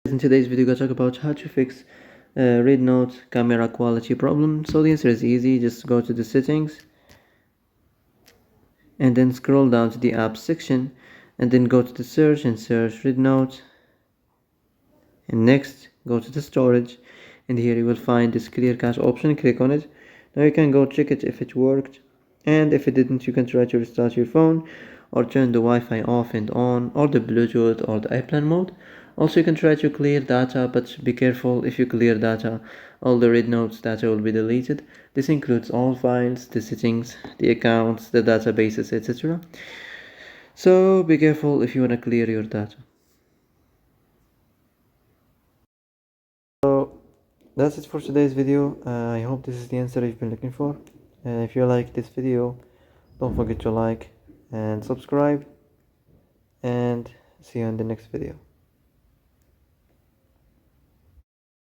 In today's video, I'm going to talk about how to fix Rednote camera quality problem. So the answer is easy. Just go to the settings and then scroll down to the apps section and then go to the search and search Rednote, and next go to the storage, and here you will find this clear cache option. Click on it. Now you can go check it if it worked, and if it didn't, you can try to restart your phone or turn the Wi-Fi off and on, or the Bluetooth or the airplane mode. Also, you can try to clear data, but be careful. If you clear data, all the Rednote data will be deleted. This includes all files, the settings, the accounts, the databases, etc. So be careful if you want to clear your data. So that's it for today's video. I hope this is the answer you've been looking for. If you like this video, don't forget to like and subscribe, and see you in the next video.